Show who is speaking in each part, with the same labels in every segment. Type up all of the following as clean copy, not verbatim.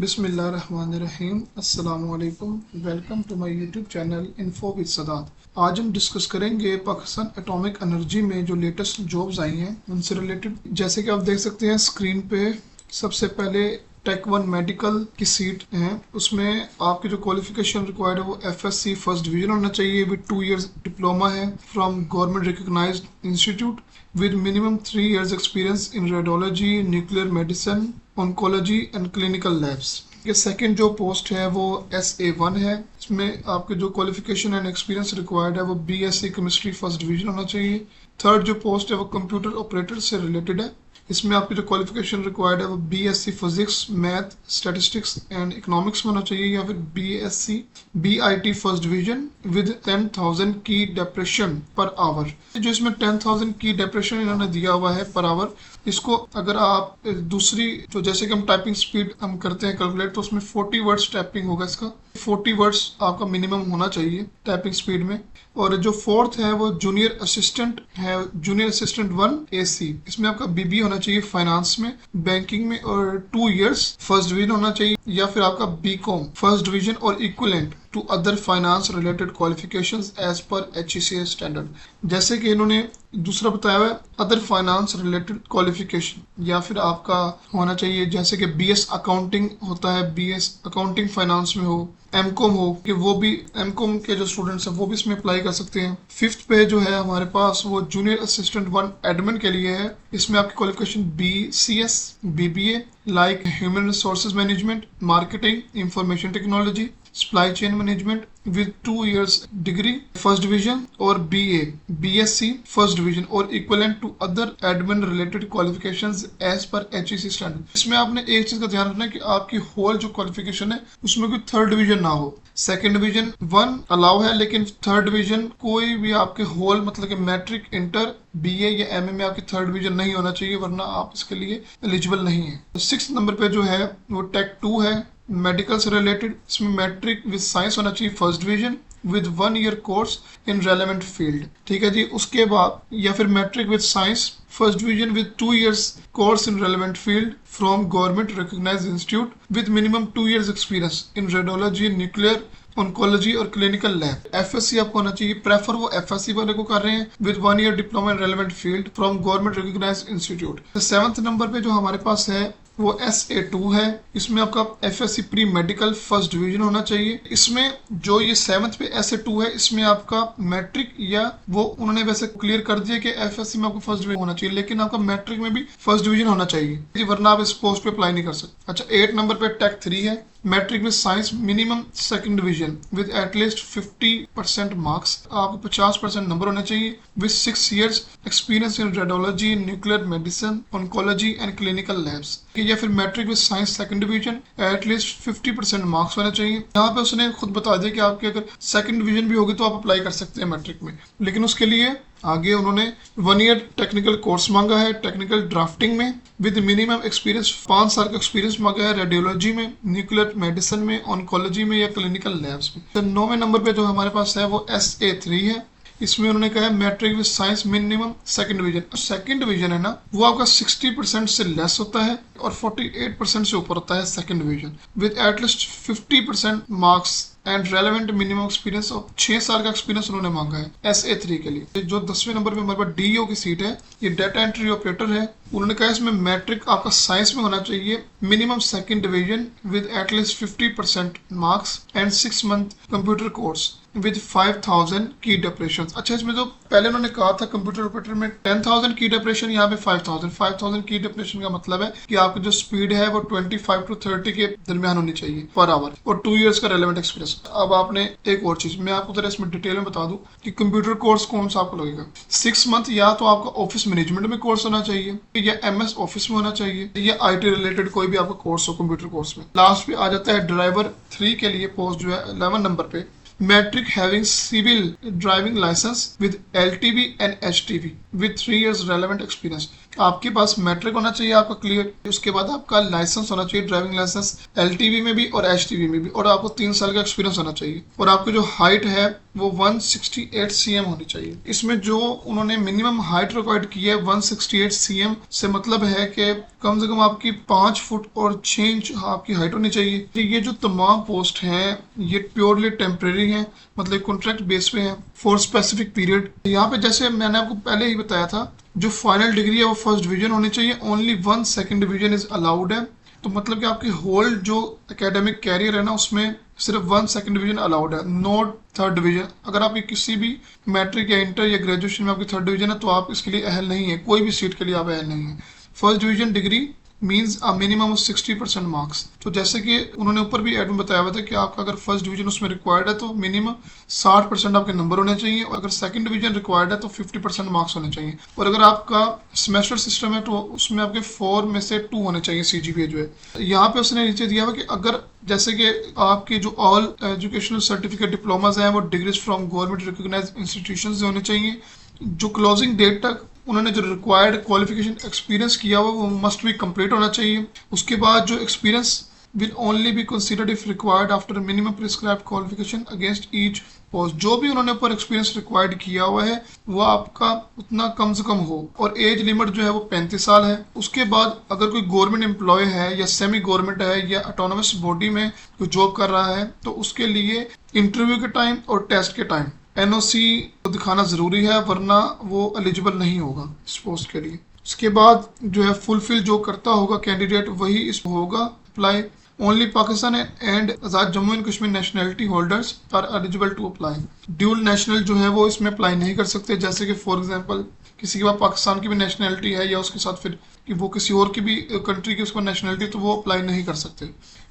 Speaker 1: बिस्मिल्लाहिर्रहमानिर्रहीम। अस्सलामुअलैकुम। Welcome to my YouTube channel info with Sadat. आज हम डिस्कस करेंगे पाकिस्तान एटॉमिक एनर्जी में जो लेटेस्ट जॉब्स आई हैं उनसे रिलेटेड। जैसे कि आप देख सकते हैं स्क्रीन पे, सबसे पहले टेक वन मेडिकल की सीट है। उसमें आपकी जो क्वालिफिकेशन रिक्वायर्ड है वो एफएससी फर्स्ट डिवीजन होना चाहिए विद 2 इयर्स डिप्लोमा है from government recognised institute with minimum 3 years experience in radiology, nuclear medicine, oncology and clinical labs। ये सेकंड जो पोस्ट है वो SA1 है। इसमें आपके जो क्वालिफिकेशन एंड एक्सपीरियंस रिक्वायर्ड है वो BSc केमिस्ट्री फर्स्ट डिवीजन होना चाहिए। थर्ड जो पोस्ट है वो कंप्यूटर ऑपरेटर से रिलेटेड है। इसमें आपकी जो क्वालिफिकेशन रिक्वायर्ड है वो BSc physics, math, statistics and economics में होना चाहिए, या फिर BSc BIT first division with 10,000 की डेप्रेशन पर आवर। जो इसमें 10,000 की डेप्रेशन इन्होंने दिया हुआ है पर आवर, इसको अगर आप दूसरी जो जैसे कि हम टाइपिंग स्पीड हम करते हैं कैलकुलेट, तो उसमें 40 वर्ड्स टाइपिंग होगा। इसका 40 वर्ड्स आपका मिनिमम होना चाहिए टाइपिंग स्पीड में। और जो फोर्थ है वो जूनियर असिस्टेंट है, जूनियर असिस्टेंट 1 AC। इसमें आपका BBA होना चाहिए फाइनेंस में, बैंकिंग में, और 2 इयर्स फर्स्ट डिवीजन होना चाहिए, या फिर आपका BCom फर्स्ट डिवीजन और equivalent to other finance related qualifications as per HECS standard. जैसे कि इन्होंने दूसरा बताया हुआ है अदर फाइनेंस रिलेटेड क्वालिफिकेशन, या फिर आपका होना चाहिए जैसे कि BS अकाउंटिंग होता है, BS अकाउंटिंग फाइनेंस में हो, MCom हो, कि वो भी MCom के जो स्टूडेंट्स हैं वो भी इसमें अप्लाई कर सकते हैं। फिफ्थ पे जो है हमारे पास वो जूनियर असिस्टेंट 1 एडमिन के लिए है। इसमें आपकी qualification BCS BBA like human resources management, marketing, information technology, supply chain management with 2 years degree first division, और BSc फर्स्ट डिवीजन और equivalent to other admin related qualifications as per HEC standard. इसमें आपने एक चीज का ध्यान रखना है कि आपकी होल जो क्वालिफिकेशन है उसमें कोई थर्ड डिवीजन ना हो। सेकंड डिवीजन 1 अलाउ है, लेकिन थर्ड डिवीजन कोई भी आपके होल मतलब कि मैट्रिक, इंटर, BA या MA में आपकी थर्ड डिवीजन नहीं होना चाहिए, वरना आप इसके लिए एलिजिबल नहीं है। 6 नंबर पे जो है वो टेक 2 है, मेडिकल से रिलेटेड। इसमें मैट्रिक विद साइंस होना चाहिए first division with 1 year course in relevant field. ठीक है जी। उसके बाद या फिर matric with science first division with 2 years course in relevant field from government recognised institute with minimum 2 years experience in radiology, nuclear, oncology और clinical lab. FSC आपको होना चाहिए, प्रेफर वो FSC वाले को कर रहे हैं with 1 year diploma in relevant field from government recognised institute. 7th number पे जो हमारे पास है वो SA2 है। इसमें आपका FSC pre medical first division होना चाहिए। इसमें जो ये 7th पे SA2 है, इसमें आपका मैट्रिक या वो उन्होंने वैसे क्लियर कर दिया कि FSC में आपको फर्स्ट डिवीजन होना चाहिए, लेकिन आपका मैट्रिक में भी फर्स्ट डिवीजन होना चाहिए, वरना आप इस पोस्ट पे अप्लाई नहीं कर सकते। अच्छा, 8 नंबर पे टेक 3 है, मैट्रिक में science minimum second division with at least 50% marks. आपको 50% नंबर होने चाहिए with 6 years experience in radiology, nuclear medicine, oncology and clinical labs. या फिर matric with science second division at least 50% marks होने चाहिए। यहाँ पे उसने खुद बता दिया कि आपके अगर सेकंड डिवीजन भी होगी तो आप अप्लाई कर सकते हैं मैट्रिक में, लेकिन उसके लिए आगे उन्होंने 1 ईयर टेक्निकल कोर्स मांगा है टेक्निकल ड्राफ्टिंग में विद मिनिमम एक्सपीरियंस, 5 साल का एक्सपीरियंस मांगा है रेडियोलॉजी में, न्यूक्लियर मेडिसिन में, ऑन्कोलॉजी में या क्लिनिकल लैब्स में। तो 9वें नंबर पे जो हमारे पास है वो SA3 है। इसमें उन्होंने कहा है matric with science minimum second division. Second division है ना, वो आपका 60% से लेस होता है और 48% से ऊपर होता है second division with at least 50% marks and relevant minimum experience और 6 साल का एक्सपीरियंस उन्होंने मांगा है SA3 के लिए। जो 10वें नंबर पे हमारे पास DO की सीट है, ये डाटा एंट्री ऑपरेटर है। उन्होंने कहा इसमें मैट्रिक आपका साइंस में होना चाहिए, minimum second division with at least 50% marks and 6 month computer course with 5,000 की डेप्रेशन। अच्छा, इसमें जो पहले उन्होंने कहा था कंप्यूटर ऑपरेटर में 10,000 की डेप्रेशन, यहाँ पे 5,000 की डेप्रेशन का मतलब है कि आपकी जो स्पीड है वो 25 to 30 के दरमियान होनी चाहिए पर आवर, और 2 इयर्स का रेलेवेंट एक्सपीरियंस। अब आपने एक और चीज मैं आपको जरा इसमें डिटेल में बता दूं कि कंप्यूटर कोर्स कौन सा आपको लगेगा। 6 मंथ या तो आपका ऑफिस मैनेजमेंट में कोर्स होना चाहिए, या MS ऑफिस में होना चाहिए, या IT रिलेटेड कोई भी आपका कोर्स हो कंप्यूटर कोर्स में। लास्ट पे आ जाता है ड्राइवर 3 के लिए पोस्ट जो है 11 नंबर पे, matric having civil driving licence with LTV and HTV with 3 years relevant experience. आपके पास मैट्रिक होना चाहिए आपका क्लियर, उसके बाद आपका लाइसेंस होना चाहिए, ड्राइविंग लाइसेंस एलटीवी में भी और एचटीवी में भी, और आपको 3 साल का एक्सपीरियंस होना चाहिए, और आपकी जो हाइट है वो 168 cm होनी चाहिए। इसमें जो उन्होंने मिनिमम हाइट रिक्वायर्ड की है 168 cm से मतलब है कि कम से कम आपकी 5 फुट और 6 इंच आपकी हाइट होनी चाहिए। ये जो तमाम पोस्ट हैं ये प्योरली टेम्परेरी हैं, मतलब कॉन्ट्रैक्ट बेस पे हैं फॉर स्पेसिफिक पीरियड। यहाँ पे जैसे मैंने आपको पहले ही बताया था, जो फाइनल डिग्री है वो फर्स्ट डिवीजन होनी चाहिए, only 1 second division is allowed है। तो मतलब कि आपकी होल जो एकेडमिक कैरियर है ना उसमें सिर्फ 1 सेकंड डिवीजन अलाउड है, नॉट थर्ड डिवीजन। अगर आपकी किसी भी मैट्रिक या इंटर या ग्रेजुएशन में आपकी थर्ड डिवीजन है तो आप इसके लिए अहल नहीं है, कोई भी सीट के लिए आप अहल नहीं है। First division degree means a minimum of 60% marks. तो जैसे कि उन्होंने ऊपर भी एड में बताया हुआ था कि आपका अगर फर्स्ट डिवीजन उसमें रिक्वायर्ड है तो मिनिमम 60% आपके नंबर होने चाहिए, और अगर सेकंड डिवीजन रिक्वायर्ड है तो 50% मार्क्स होने चाहिए। और अगर आपका सेमेस्टर सिस्टम है तो उसमें आपके 4 में से 2 होने चाहिए सीजीपीए जो है। यहाँ पे उसने नीचे दिया हुआ कि अगर जैसे कि आपके जो ऑल एजुकेशनल सर्टिफिकेट डिप्लोमाज हैं वो degrees from government recognised institution से होने चाहिए। जो क्लोजिंग डेट तक उन्होंने जो रिक्वायर्ड क्वालिफिकेशन एक्सपीरियंस किया हुआ वो मस्ट बी कंप्लीट होना चाहिए। उसके बाद जो experience will only be considered if required after minimum prescribed qualification against each post. जो भी उन्होंने ऊपर एक्सपीरियंस रिक्वायर्ड किया हुआ है वो आपका उतना कम से कम हो, और एज लिमिट जो है वो 35 साल है। उसके बाद अगर कोई गवर्नमेंट एम्प्लॉय है या सेमी गवर्नमेंट है या ऑटोनोमस बॉडी में कोई जॉब कर रहा है तो उसके लिए इंटरव्यू के टाइम और टेस्ट के टाइम एनओसी दिखाना जरूरी है, वरना वो एलिजिबल नहीं होगा इस पोस्ट के लिए। उसके बाद जो है फुलफिल जो करता होगा कैंडिडेट वही इस होगा apply. Only Pakistan and Azad Jammu and Kashmir nationality holders are eligible to apply. Dual national जो है वो इसमें अप्लाई नहीं कर सकते, जैसे कि फॉर एग्जांपल किसी के पास पाकिस्तान की भी नेशनैलिटी है या उसके साथ फिर कि वो किसी और की भी कंट्री की उसको नेशनैलिटी, तो वो अप्लाई नहीं कर सकते।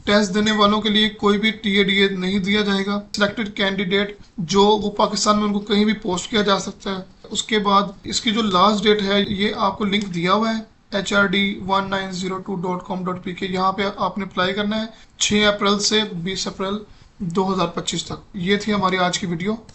Speaker 1: टेस्ट देने वालों के लिए कोई भी टीएडीए नहीं दिया जाएगा। सिलेक्टेड कैंडिडेट जो वो पाकिस्तान में उनको कहीं भी पोस्ट किया जा सकता है। उसके बाद इसकी जो लास्ट डेट है ये आपको लिंक दिया हुआ है hrd1902.com.pk। यहाँ पे आपने अप्लाई करना है 6 अप्रैल से 20 अप्रैल 2025 तक। ये थी हमारी आज की वीडियो।